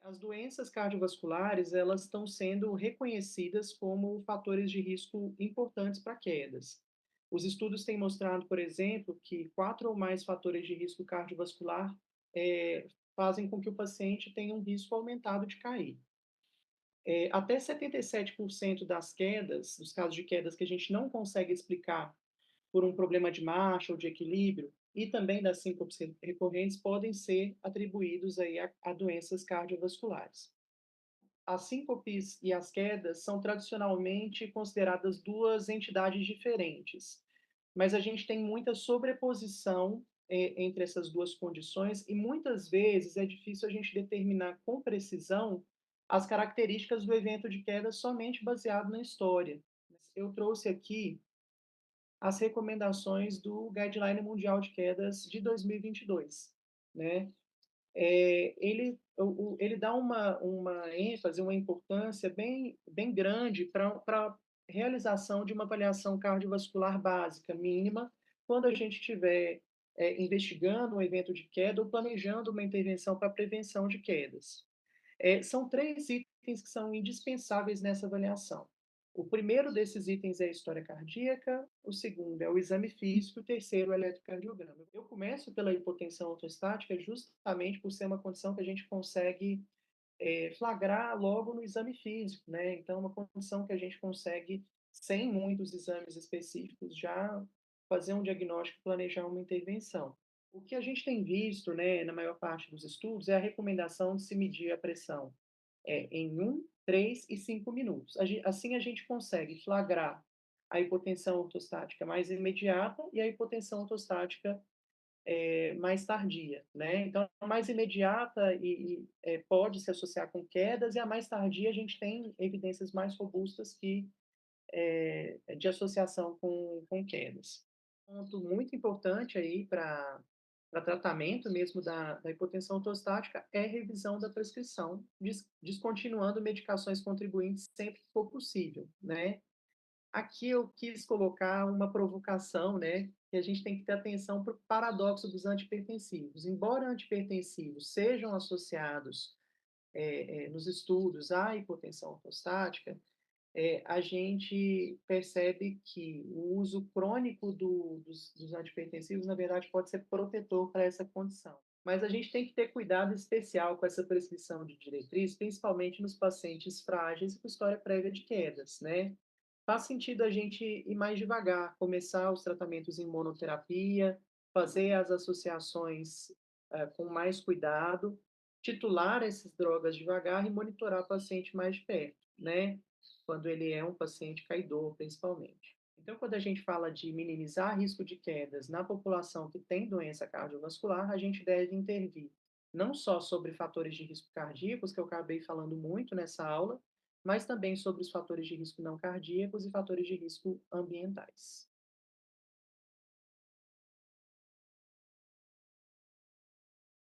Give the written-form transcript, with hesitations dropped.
As doenças cardiovasculares, elas estão sendo reconhecidas como fatores de risco importantes para quedas. Os estudos têm mostrado, por exemplo, que 4 ou mais fatores de risco cardiovascular fazem com que o paciente tenha um risco aumentado de cair. Até 77% das quedas, dos casos de quedas que a gente não consegue explicar por um problema de marcha ou de equilíbrio, e também das síncopes recorrentes, podem ser atribuídos aí a doenças cardiovasculares. As síncopes e as quedas são tradicionalmente consideradas duas entidades diferentes, mas a gente tem muita sobreposição entre essas duas condições e muitas vezes é difícil a gente determinar com precisão as características do evento de queda somente baseado na história. Eu trouxe aqui as recomendações do Guideline Mundial de Quedas de 2022, né? Ele dá uma ênfase, uma importância bem grande para a realização de uma avaliação cardiovascular básica mínima, quando a gente estiver investigando um evento de queda ou planejando uma intervenção para prevenção de quedas. São três itens que são indispensáveis nessa avaliação. O primeiro desses itens é a história cardíaca, o segundo é o exame físico, o terceiro é o eletrocardiograma. Eu começo pela hipotensão ortostática justamente por ser uma condição que a gente consegue flagrar logo no exame físico, né? Então, uma condição que a gente consegue, sem muitos exames específicos, já fazer um diagnóstico e planejar uma intervenção. O que a gente tem visto, né, na maior parte dos estudos, é a recomendação de se medir a pressão em 3 e 5 minutos. Assim a gente consegue flagrar a hipotensão ortostática mais imediata e a hipotensão ortostática mais tardia, né? Então, a mais imediata pode se associar com quedas, e a mais tardia a gente tem evidências mais robustas de associação com quedas. Um ponto muito importante aí para tratamento mesmo da hipotensão ortostática é revisão da prescrição, descontinuando medicações contribuintes sempre que for possível, né? Aqui eu quis colocar uma provocação, né, que a gente tem que ter atenção para o paradoxo dos antipertensivos. Embora antipertensivos sejam associados nos estudos à hipotensão ortostática, a gente percebe que o uso crônico dos antipertensivos, na verdade, pode ser protetor para essa condição. Mas a gente tem que ter cuidado especial com essa prescrição de diretriz, principalmente nos pacientes frágeis e com história prévia de quedas, né? Faz sentido a gente ir mais devagar, começar os tratamentos em monoterapia, fazer as associações com mais cuidado, titular essas drogas devagar e monitorar o paciente mais de perto, né? Quando ele é um paciente caidor, principalmente. Então, quando a gente fala de minimizar risco de quedas na população que tem doença cardiovascular, a gente deve intervir não só sobre fatores de risco cardíacos, que eu acabei falando muito nessa aula, mas também sobre os fatores de risco não cardíacos e fatores de risco ambientais.